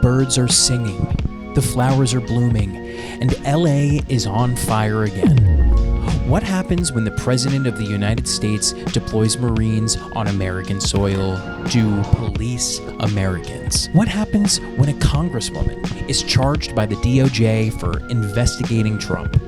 birds are singing, the flowers are blooming, and LA is on fire again. What happens when the President of the United States deploys Marines on American soil? Do police Americans? What happens when a Congresswoman is charged by the DOJ for investigating Trump?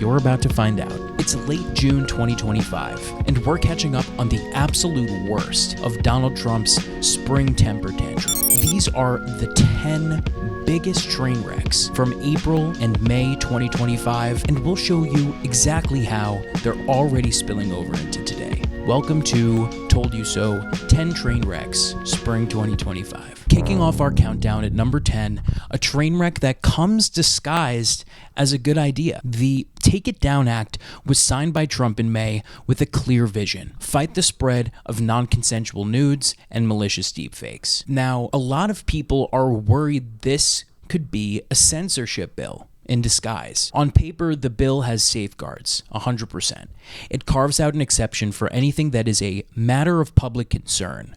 You're about to find out. It's late June 2025, and we're catching up on the absolute worst of Donald Trump's spring temper tantrum. These are the 10 biggest train wrecks from April and May 2025, and we'll show you exactly how they're already spilling over into today. Welcome to Told You So 10 Train Wrecks, Spring 2025. Kicking off our countdown at number 10, a train wreck that comes disguised as a good idea. The Take It Down Act was signed by Trump in May with a clear vision: fight the spread of non-consensual nudes and malicious deepfakes. Now, a lot of people are worried this could be a censorship bill in disguise. On paper, the bill has safeguards, 100%. It carves out an exception for anything that is a matter of public concern.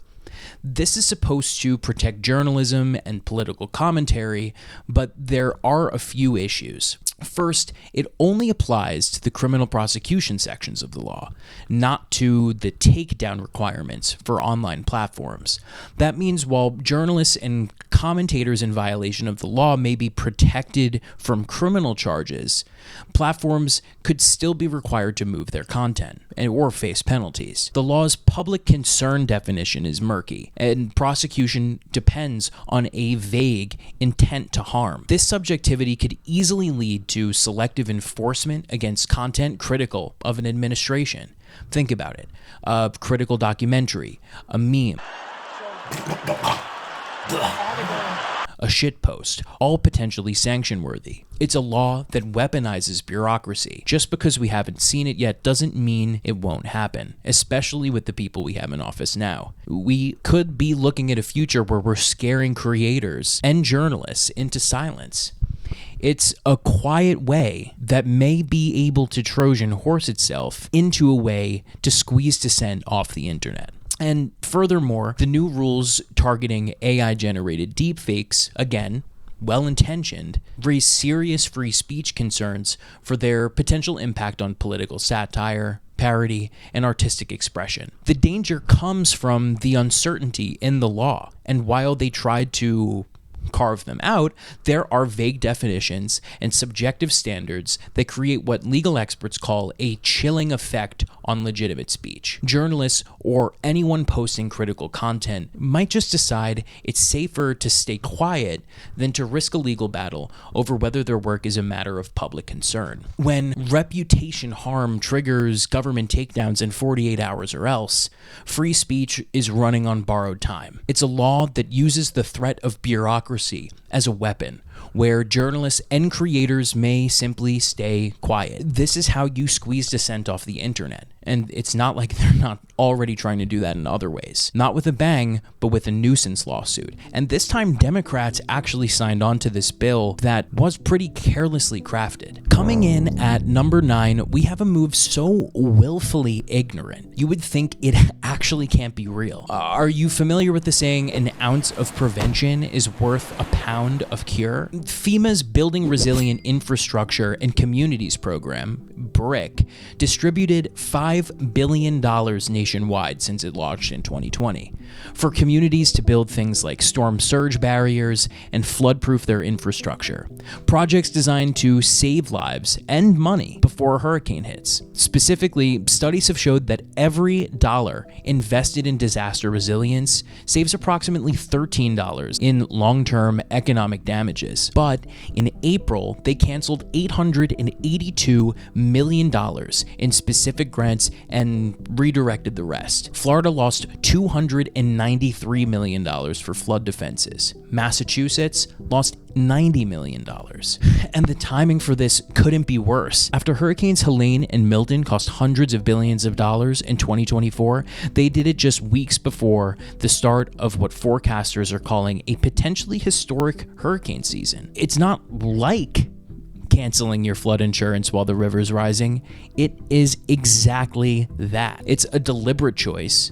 This is supposed to protect journalism and political commentary, but there are a few issues. First, it only applies to the criminal prosecution sections of the law, not to the takedown requirements for online platforms. That means while journalists and commentators in violation of the law may be protected from criminal charges, platforms could still be required to move their content or face penalties. The law's public concern definition is murky, and prosecution depends on a vague intent to harm. This subjectivity could easily lead to selective enforcement against content critical of an administration. Think about it. A critical documentary, a meme, a shitpost, all potentially sanction-worthy. It's a law that weaponizes bureaucracy. Just because we haven't seen it yet doesn't mean it won't happen, especially with the people we have in office now. We could be looking at a future where we're scaring creators and journalists into silence. It's a quiet way that may be able to Trojan horse itself into a way to squeeze dissent off the internet. And furthermore, the new rules targeting AI-generated deepfakes, again, well-intentioned, raise serious free speech concerns for their potential impact on political satire, parody, and artistic expression. The danger comes from the uncertainty in the law, and while they tried to carve them out, there are vague definitions and subjective standards that create what legal experts call a chilling effect on legitimate speech. Journalists or anyone posting critical content might just decide it's safer to stay quiet than to risk a legal battle over whether their work is a matter of public concern. When reputation harm triggers government takedowns in 48 hours or else, free speech is running on borrowed time. It's a law that uses the threat of bureaucracy as a weapon, where journalists and creators may simply stay quiet. This is how you squeeze dissent off the internet. And it's not like they're not already trying to do that in other ways. Not with a bang, but with a nuisance lawsuit. And this time, Democrats actually signed on to this bill that was pretty carelessly crafted. Coming in at number 9, we have a move so willfully ignorant, you would think it actually can't be real. Are you familiar with the saying, an ounce of prevention is worth a pound of cure? FEMA's Building Resilient Infrastructure and Communities program, BRIC, distributed $5 billion nationwide since it launched in 2020 for communities to build things like storm surge barriers and flood-proof their infrastructure. Projects designed to save lives and money before a hurricane hits. Specifically, studies have showed that every dollar invested in disaster resilience saves approximately $13 in long-term economic damages. But in April, they canceled $882 million in specific grants and redirected the rest. Florida lost $293 million for flood defenses. Massachusetts lost $90 million. And the timing for this couldn't be worse. After Hurricanes Helene and Milton cost hundreds of billions of dollars in 2024, they did it just weeks before the start of what forecasters are calling a potentially historic hurricane season. It's not like canceling your flood insurance while the river's rising. It is exactly that. It's a deliberate choice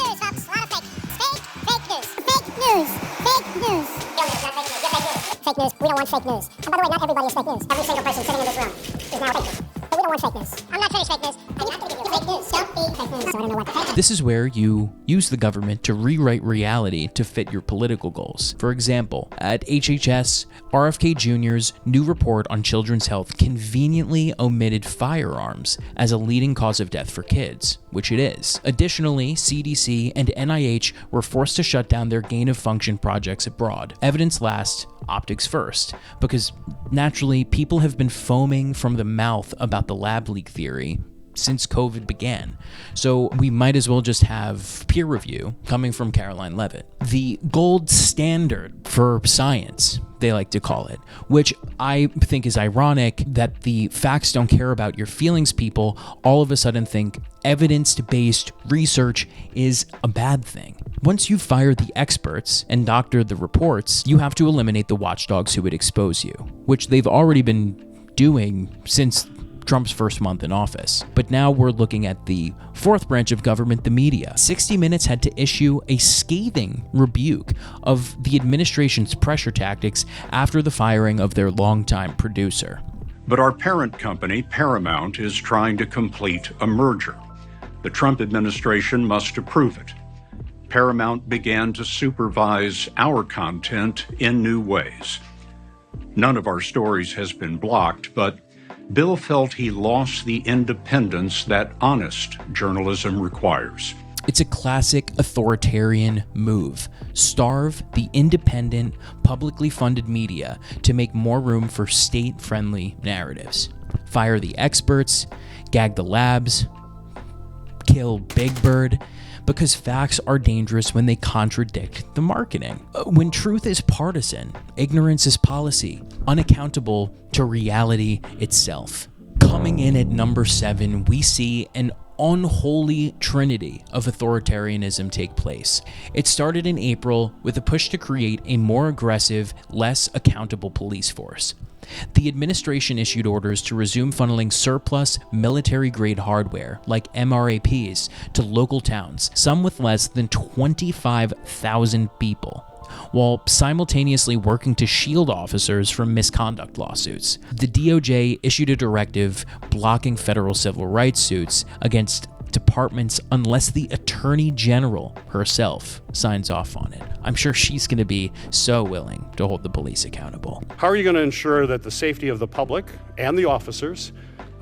news, folks. A lot of fake news. Fake news. Fake news. Not fake news. Fake news. We don't want fake news. And by the way, not everybody is fake news. Every single person sitting in this room is now fake news. But we don't want fake news. I'm not finished fake news. I'm not going to give you fake news. Don't be fake news. So I don't know what the fake news. This is where you use the government to rewrite reality to fit your political goals. For example, at HHS, RFK Jr.'s new report on children's health conveniently omitted firearms as a leading cause of death for kids, which it is. Additionally, CDC and NIH were forced to shut down their gain-of-function projects abroad. Evidence last, optics first, because naturally, people have been foaming from the mouth about the lab leak theory since COVID began. So we might as well just have peer review coming from Caroline Leavitt. The gold standard for science, they like to call it, which I think is ironic that the facts don't care about your feelings people all of a sudden think evidence-based research is a bad thing. Once you fire the experts and doctor the reports, you have to eliminate the watchdogs who would expose you, which they've already been doing since Trump's first month in office. But now we're looking at the fourth branch of government, the media. 60 Minutes had to issue a scathing rebuke of the administration's pressure tactics after the firing of their longtime producer. But our parent company, Paramount, is trying to complete a merger. The Trump administration must approve it. Paramount began to supervise our content in new ways. None of our stories has been blocked, but Bill felt he lost the independence that honest journalism requires. It's a classic authoritarian move. Starve the independent, publicly funded media to make more room for state-friendly narratives. Fire the experts, gag the labs, kill Big Bird, because facts are dangerous when they contradict the marketing. When truth is partisan, ignorance is policy, unaccountable to reality itself. Coming in at number 7, we see an unholy trinity of authoritarianism take place. It started in April with a push to create a more aggressive, less accountable police force. The administration issued orders to resume funneling surplus military-grade hardware, like MRAPs, to local towns, some with less than 25,000 people, while simultaneously working to shield officers from misconduct lawsuits. The DOJ issued a directive blocking federal civil rights suits against departments unless the Attorney General herself signs off on it. I'm sure she's going to be so willing to hold the police accountable. How are you going to ensure that the safety of the public and the officers,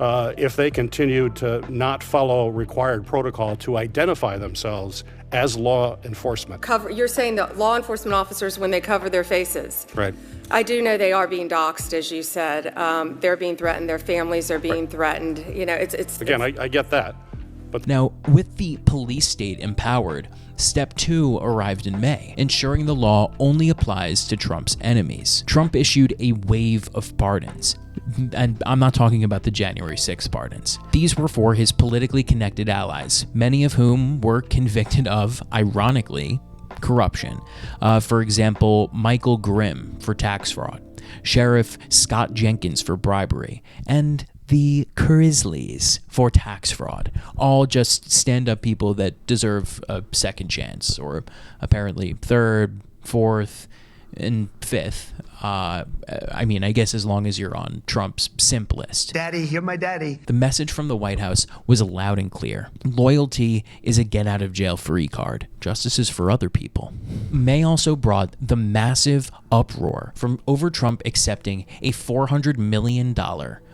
if they continue to not follow required protocol to identify themselves as law enforcement? You're saying that law enforcement officers, when they cover their faces. Right. I do know they are being doxxed, as you said. They're being threatened. Their families are being threatened. You know, I get that. But now, with the police state empowered, Step 2 arrived in May, ensuring the law only applies to Trump's enemies. Trump issued a wave of pardons. And I'm not talking about the January 6th pardons. These were for his politically connected allies, many of whom were convicted of, ironically, corruption. For example, Michael Grimm for tax fraud, Sheriff Scott Jenkins for bribery, and the Chrisleys for tax fraud. All just stand-up people that deserve a second chance, or apparently third, fourth, and fifth. I guess as long as you're on Trump's simp list. Daddy, you're my daddy. The message from the White House was loud and clear. Loyalty is a get-out-of-jail-free card. Justice is for other people. May also brought the massive uproar over Trump accepting a $400 million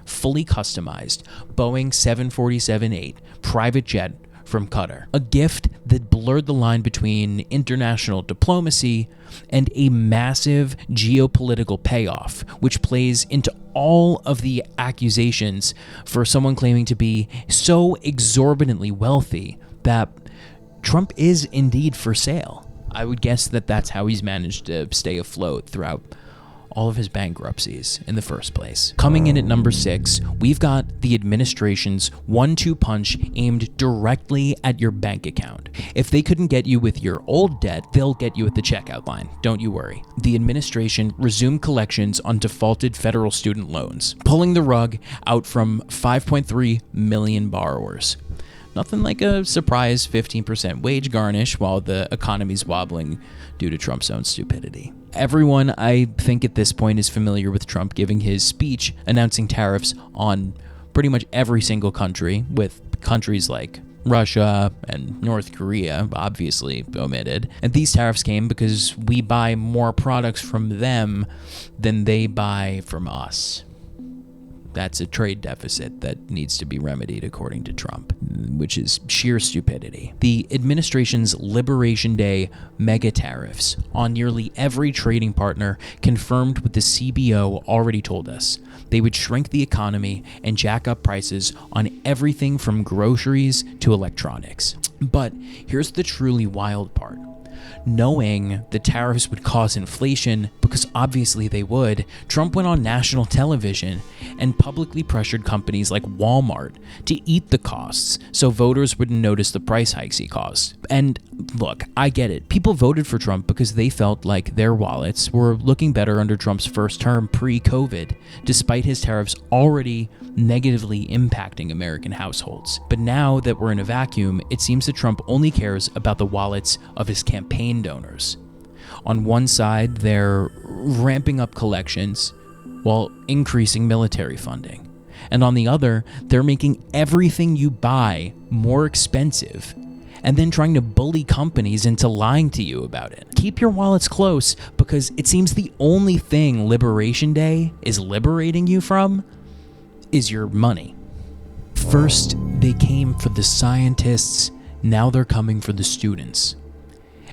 fully customized Boeing 747-8 private jet from Qatar, a gift that blurred the line between international diplomacy and a massive geopolitical payoff, which plays into all of the accusations for someone claiming to be so exorbitantly wealthy that Trump is indeed for sale. I would guess that that's how he's managed to stay afloat throughout all of his bankruptcies in the first place. Coming in at number 6, we've got the administration's 1-2 punch aimed directly at your bank account. If they couldn't get you with your old debt, they'll get you at the checkout line. Don't you worry. The administration resumed collections on defaulted federal student loans, pulling the rug out from 5.3 million borrowers. Nothing like a surprise 15% wage garnish while the economy's wobbling due to Trump's own stupidity. Everyone, I think at this point, is familiar with Trump giving his speech announcing tariffs on pretty much every single country, with countries like Russia and North Korea obviously omitted. And these tariffs came because we buy more products from them than they buy from us. That's a trade deficit that needs to be remedied, according to Trump, which is sheer stupidity. The administration's Liberation Day mega tariffs on nearly every trading partner confirmed what the CBO already told us. They would shrink the economy and jack up prices on everything from groceries to electronics. But here's the truly wild part. Knowing the tariffs would cause inflation, because obviously they would, Trump went on national television and publicly pressured companies like Walmart to eat the costs so voters wouldn't notice the price hikes he caused. And look, I get it. People voted for Trump because they felt like their wallets were looking better under Trump's first term pre-COVID, despite his tariffs already negatively impacting American households. But now that we're in a vacuum, it seems that Trump only cares about the wallets of his campaign donors. On one side, they're ramping up collections while increasing military funding. And on the other, they're making everything you buy more expensive and then trying to bully companies into lying to you about it. Keep your wallets close, because it seems the only thing Liberation Day is liberating you from is your money. First, they came for the scientists, now they're coming for the students.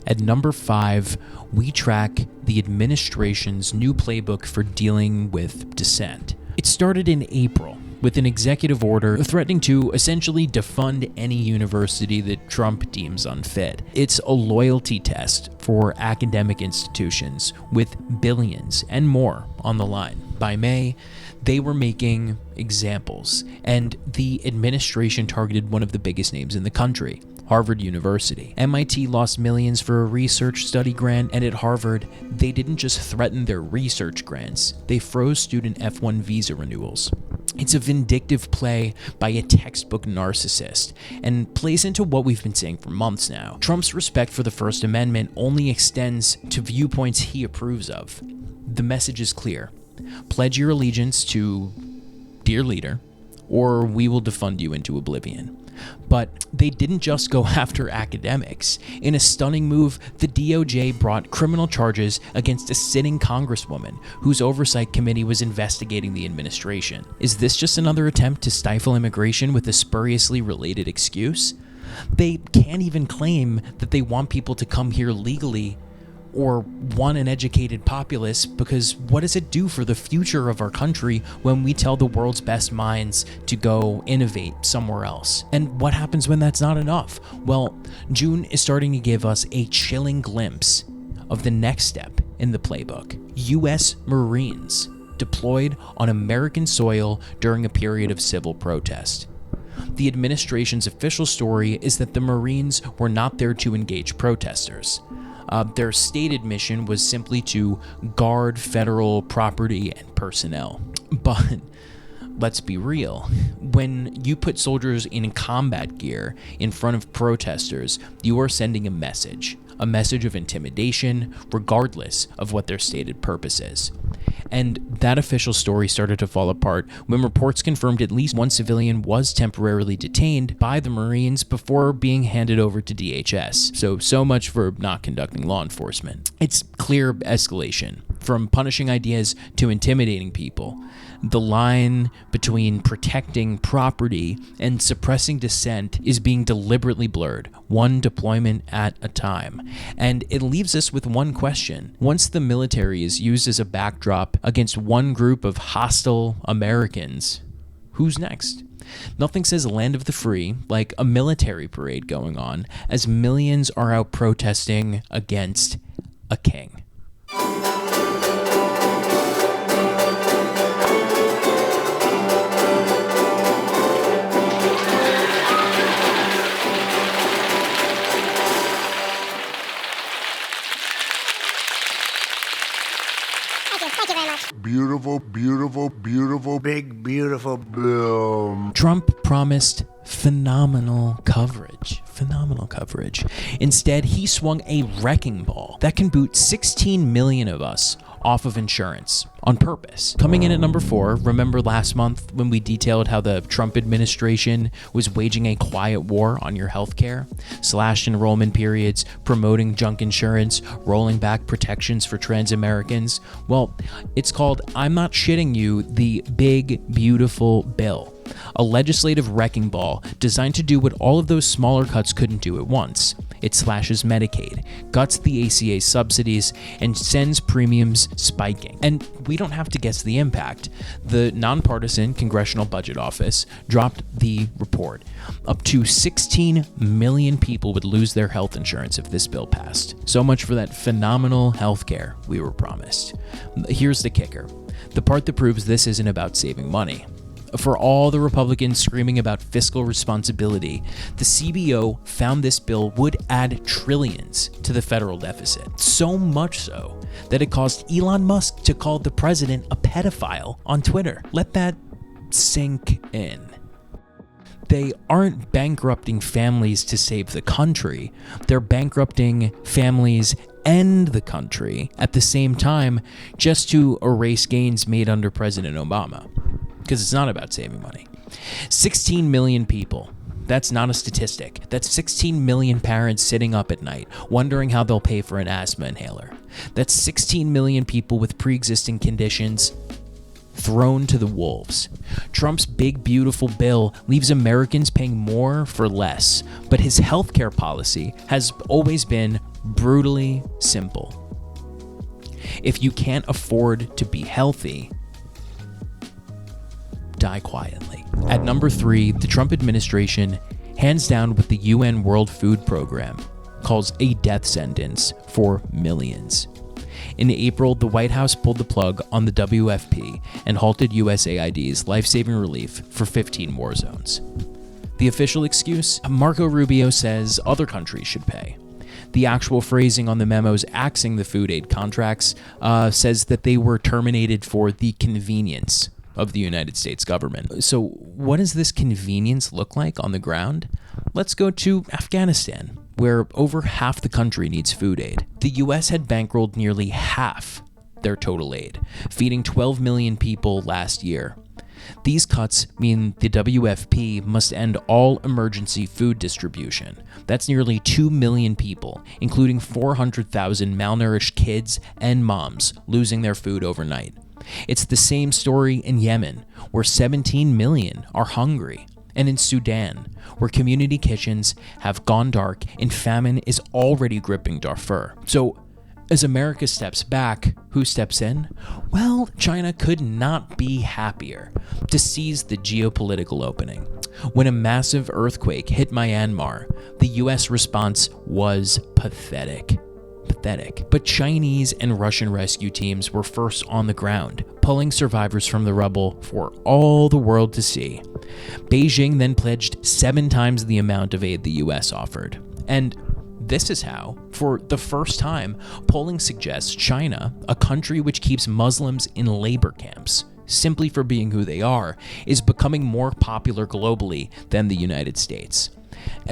At number 5, we track the administration's new playbook for dealing with dissent. It started in April with an executive order threatening to essentially defund any university that Trump deems unfit. It's a loyalty test for academic institutions with billions and more on the line. By May, they were making examples, and the administration targeted one of the biggest names in the country, Harvard University. MIT lost millions for a research study grant, and at Harvard, they didn't just threaten their research grants, they froze student F1 visa renewals. It's a vindictive play by a textbook narcissist, and plays into what we've been saying for months now. Trump's respect for the First Amendment only extends to viewpoints he approves of. The message is clear. Pledge your allegiance to dear leader, or we will defund you into oblivion. But they didn't just go after academics. In a stunning move, the DOJ brought criminal charges against a sitting congresswoman whose oversight committee was investigating the administration. Is this just another attempt to stifle immigration with a spuriously related excuse? They can't even claim that they want people to come here legally or want an educated populace, because what does it do for the future of our country when we tell the world's best minds to go innovate somewhere else? And what happens when that's not enough? Well, June is starting to give us a chilling glimpse of the next step in the playbook. U.S. Marines deployed on American soil during a period of civil protest. The administration's official story is that the Marines were not there to engage protesters. Their stated mission was simply to guard federal property and personnel. But let's be real, when you put soldiers in combat gear in front of protesters, you are sending a message of intimidation, regardless of what their stated purpose is. And that official story started to fall apart when reports confirmed at least one civilian was temporarily detained by the Marines before being handed over to DHS. So much for not conducting law enforcement. It's clear escalation, from punishing ideas to intimidating people. The line between protecting property and suppressing dissent is being deliberately blurred, one deployment at a time. And it leaves us with one question. Once the military is used as a backdrop against one group of hostile Americans, who's next? Nothing says land of the free like a military parade going on as millions are out protesting against a king. Thank you very much. Beautiful, beautiful, beautiful, big, beautiful boom. Trump promised phenomenal coverage. Instead, he swung a wrecking ball that can boot 16 million of us off of insurance on purpose. Coming in at number 4, remember last month when we detailed how the Trump administration was waging a quiet war on your healthcare, slashed enrollment periods, promoting junk insurance, rolling back protections for trans Americans? Well, it's called I'm Not Shitting You, the Big Beautiful Bill. A legislative wrecking ball designed to do what all of those smaller cuts couldn't do at once. It slashes Medicaid, guts the ACA subsidies, and sends premiums spiking. And we don't have to guess the impact. The nonpartisan Congressional Budget Office dropped the report. Up to 16 million people would lose their health insurance if this bill passed. So much for that phenomenal health care we were promised. Here's the kicker. The part that proves this isn't about saving money. For all the Republicans screaming about fiscal responsibility, the CBO found this bill would add trillions to the federal deficit. So much so that it caused Elon Musk to call the president a pedophile on Twitter. Let that sink in. They aren't bankrupting families to save the country. They're bankrupting families and the country at the same time just to erase gains made under President Obama. Because it's not about saving money. 16 million people. That's not a statistic. That's 16 million parents sitting up at night, wondering how they'll pay for an asthma inhaler. That's 16 million people with pre-existing conditions thrown to the wolves. Trump's big, beautiful bill leaves Americans paying more for less, but his healthcare policy has always been brutally simple. If you can't afford to be healthy, die quietly. At number 3, the Trump administration, hands down what the UN World Food Program calls a death sentence for millions. In April, the White House pulled the plug on the WFP and halted USAID's life-saving relief for 15 war zones. The official excuse? Marco Rubio says other countries should pay. The actual phrasing on the memos axing the food aid contracts says that they were terminated for the convenience of the United States government. So what does this convenience look like on the ground? Let's go to Afghanistan, where over half the country needs food aid. The US had bankrolled nearly half their total aid, feeding 12 million people last year. These cuts mean the WFP must end all emergency food distribution. That's nearly 2 million people, including 400,000 malnourished kids and moms losing their food overnight. It's the same story in Yemen, where 17 million are hungry, and in Sudan, where community kitchens have gone dark and famine is already gripping Darfur. So, as America steps back, who steps in? Well, China could not be happier to seize the geopolitical opening. When a massive earthquake hit Myanmar, the US response was pathetic. But Chinese and Russian rescue teams were first on the ground, pulling survivors from the rubble for all the world to see. Beijing then pledged 7 times the amount of aid the US offered. And this is how, for the first time, polling suggests China, a country which keeps Muslims in labor camps, simply for being who they are, is becoming more popular globally than the United States.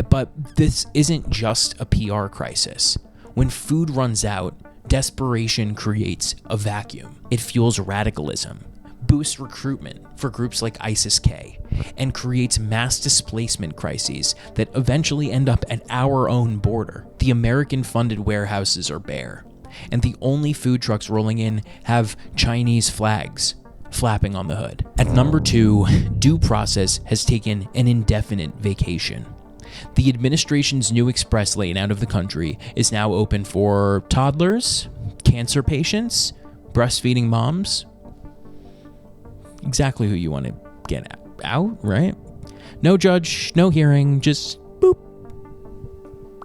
But this isn't just a PR crisis. When food runs out, desperation creates a vacuum. It fuels radicalism, boosts recruitment for groups like ISIS-K, and creates mass displacement crises that eventually end up at our own border. The American-funded warehouses are bare, and the only food trucks rolling in have Chinese flags flapping on the hood. At number 2, due process has taken an indefinite vacation. The administration's new express lane out of the country is now open for toddlers, cancer patients, breastfeeding moms. Exactly who you want to get out, right? No judge, no hearing, just boop.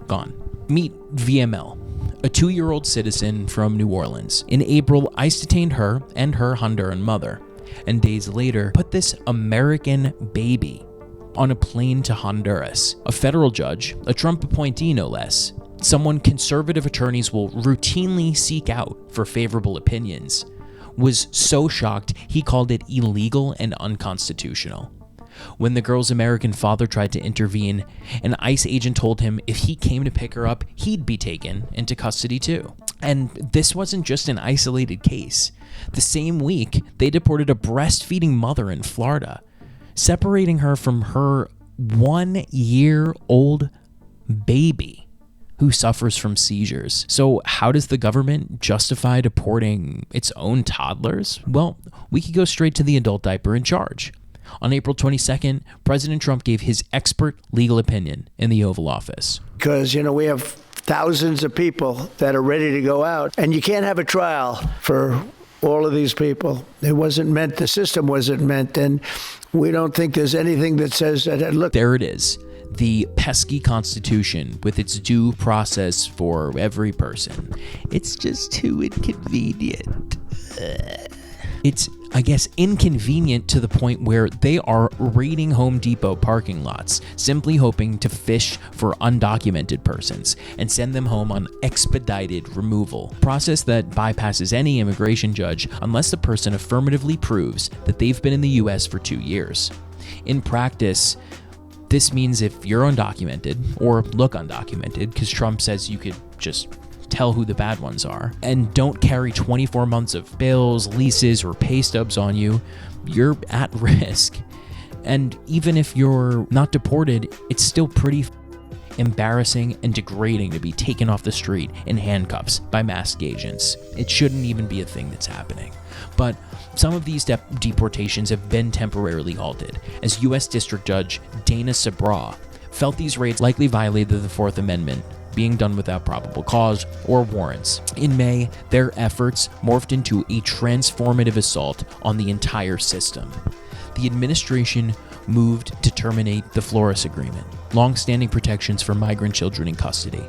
Gone. Meet VML, a 2-year-old citizen from New Orleans. In April, ICE detained her and her Honduran mother, and days later, put this American baby on a plane to Honduras. A federal judge, a Trump appointee no less, someone conservative attorneys will routinely seek out for favorable opinions, was so shocked he called it illegal and unconstitutional. When the girl's American father tried to intervene, an ICE agent told him if he came to pick her up, he'd be taken into custody too. And this wasn't just an isolated case. The same week, they deported a breastfeeding mother in Florida, separating her from her 1-year-old baby who suffers from seizures. So how does the government justify deporting its own toddlers? Well, we could go straight to the adult diaper in charge. On April 22nd, President Trump gave his expert legal opinion in the Oval Office. Because, we have thousands of people that are ready to go out, and you can't have a trial for all of these people. It wasn't meant, the system wasn't meant, and we don't think there's anything that says that. Look, there it is. The pesky Constitution with its due process for every person. It's just too inconvenient. It's, I guess, inconvenient to the point where they are raiding Home Depot parking lots, simply hoping to fish for undocumented persons and send them home on expedited removal. Process that bypasses any immigration judge unless the person affirmatively proves that they've been in the US for 2 years. In practice, this means if you're undocumented, or look undocumented, because Trump says you could just tell who the bad ones are, and don't carry 24 months of bills, leases, or pay stubs on you, you're at risk. And even if you're not deported, it's still pretty embarrassing and degrading to be taken off the street in handcuffs by masked agents. It shouldn't even be a thing that's happening. But some of these deportations have been temporarily halted, as U.S. District Judge Dana Sabraw felt these raids likely violated the Fourth Amendment, being done without probable cause or warrants. In May, their efforts morphed into a transformative assault on the entire system. The administration moved to terminate the Flores Agreement, long-standing protections for migrant children in custody.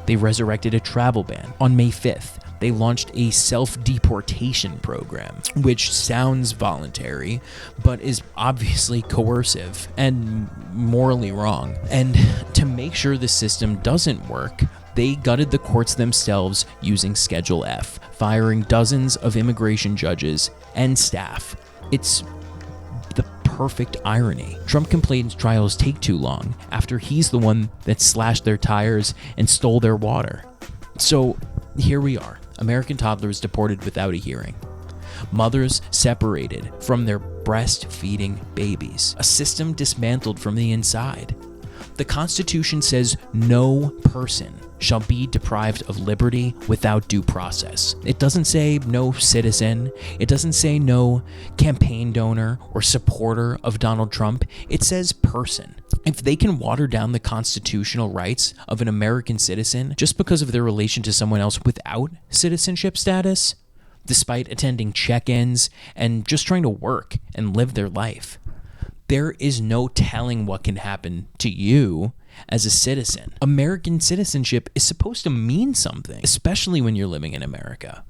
They resurrected a travel ban. On May 5th, they launched a self-deportation program, which sounds voluntary, but is obviously coercive and morally wrong. And to make sure the system doesn't work, they gutted the courts themselves using Schedule F, firing dozens of immigration judges and staff. It's the perfect irony. Trump complains trials take too long after he's the one that slashed their tires and stole their water. So here we are, American toddlers deported without a hearing. Mothers separated from their breastfeeding babies, a system dismantled from the inside. The Constitution says no person shall be deprived of liberty without due process. It doesn't say no citizen. It doesn't say no campaign donor or supporter of Donald Trump. It says person. If they can water down the constitutional rights of an American citizen just because of their relation to someone else without citizenship status, despite attending check-ins and just trying to work and live their life, there is no telling what can happen to you as a citizen. American citizenship is supposed to mean something, especially when you're living in America.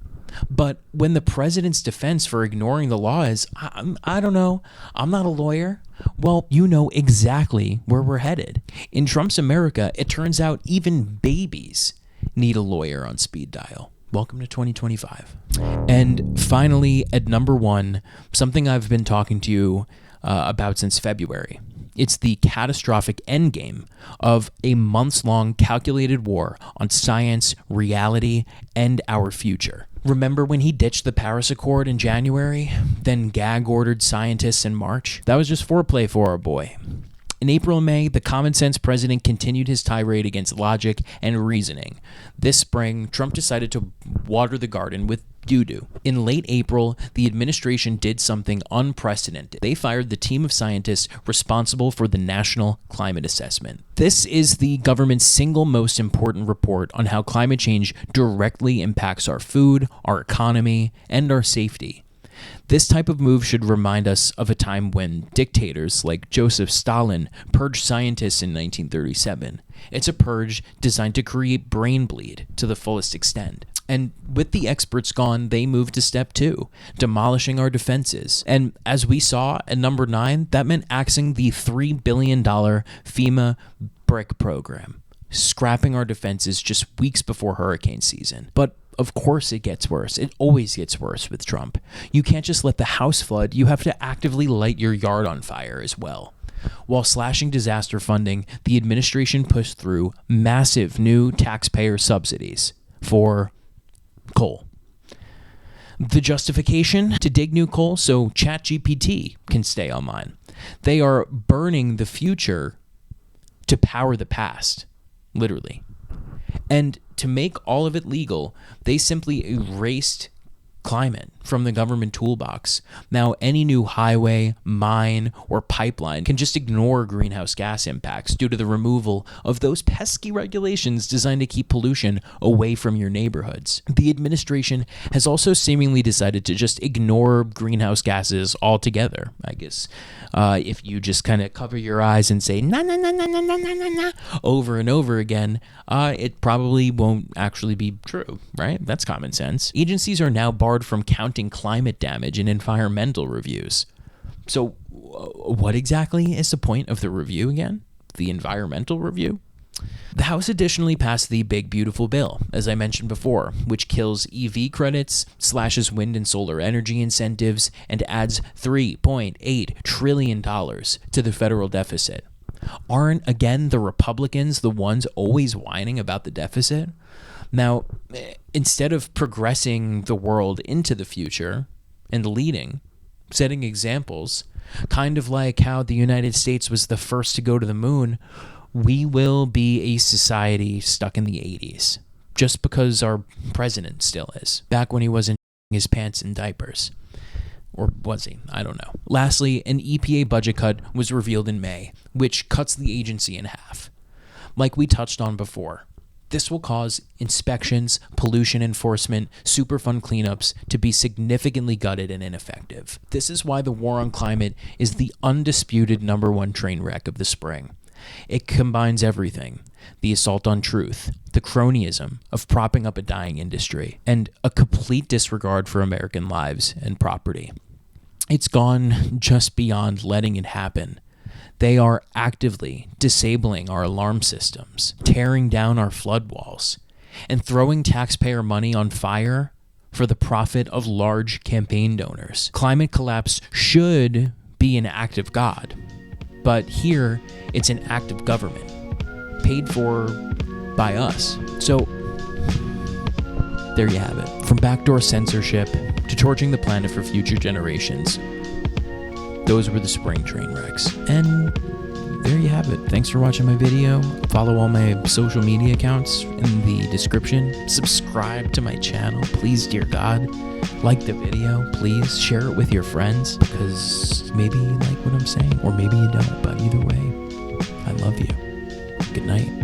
But when the president's defense for ignoring the law is, I don't know, I'm not a lawyer, well, you know exactly where we're headed. In Trump's America, it turns out even babies need a lawyer on speed dial. Welcome to 2025. And finally, at number 1, something I've been talking to you about since February. It's the catastrophic endgame of a months-long calculated war on science, reality, and our future. Remember when he ditched the Paris Accord in January, then gag-ordered scientists in March? That was just foreplay for our boy. In April and May, the common-sense president continued his tirade against logic and reasoning. This spring, Trump decided to water the garden with doo-doo. In late April, the administration did something unprecedented. They fired the team of scientists responsible for the National Climate Assessment. This is the government's single most important report on how climate change directly impacts our food, our economy, and our safety. This type of move should remind us of a time when dictators like Joseph Stalin purged scientists in 1937. It's a purge designed to create brain bleed to the fullest extent. And with the experts gone, they moved to step 2, demolishing our defenses. And as we saw at number 9, that meant axing the $3 billion FEMA BRIC program, scrapping our defenses just weeks before hurricane season. But of course it gets worse. It always gets worse with Trump. You can't just let the house flood. You have to actively light your yard on fire as well. While slashing disaster funding, the administration pushed through massive new taxpayer subsidies for coal. The justification? To dig new coal so ChatGPT can stay online. They are burning the future to power the past, literally. And to make all of it legal, they simply erased climate from the government toolbox. Now, any new highway, mine, or pipeline can just ignore greenhouse gas impacts due to the removal of those pesky regulations designed to keep pollution away from your neighborhoods. The administration has also seemingly decided to just ignore greenhouse gases altogether. I guess if you just kind of cover your eyes and say na na na na na na na na over and over again, it probably won't actually be true, right? That's common sense. Agencies are now barred from counting climate damage in environmental reviews. So what exactly is the point of the review again? The environmental review? The House additionally passed the Big Beautiful Bill, as I mentioned before, which kills EV credits, slashes wind and solar energy incentives, and adds $3.8 trillion to the federal deficit. Aren't, again, the Republicans the ones always whining about the deficit? Now, instead of progressing the world into the future and leading, setting examples, kind of like how the United States was the first to go to the moon, we will be a society stuck in the 80s, just because our president still is, back when he wasn't his pants in diapers. Or was he? I don't know. Lastly, an EPA budget cut was revealed in May, which cuts the agency in half. Like we touched on before, this will cause inspections, pollution enforcement, Superfund cleanups to be significantly gutted and ineffective. This is why the war on climate is the undisputed number 1 train wreck of the spring. It combines everything: the assault on truth, the cronyism of propping up a dying industry, and a complete disregard for American lives and property. It's gone just beyond letting it happen. They are actively disabling our alarm systems, tearing down our flood walls, and throwing taxpayer money on fire for the profit of large campaign donors. Climate collapse should be an act of God, but here it's an act of government, paid for by us. So there you have it. From backdoor censorship to torching the planet for future generations, those were the spring train wrecks. And there you have it. Thanks for watching my video. Follow all my social media accounts in the description. Subscribe to my channel, please, dear God. Like the video, please. Share it with your friends, because maybe you like what I'm saying, or maybe you don't. But either way, I love you. Good night.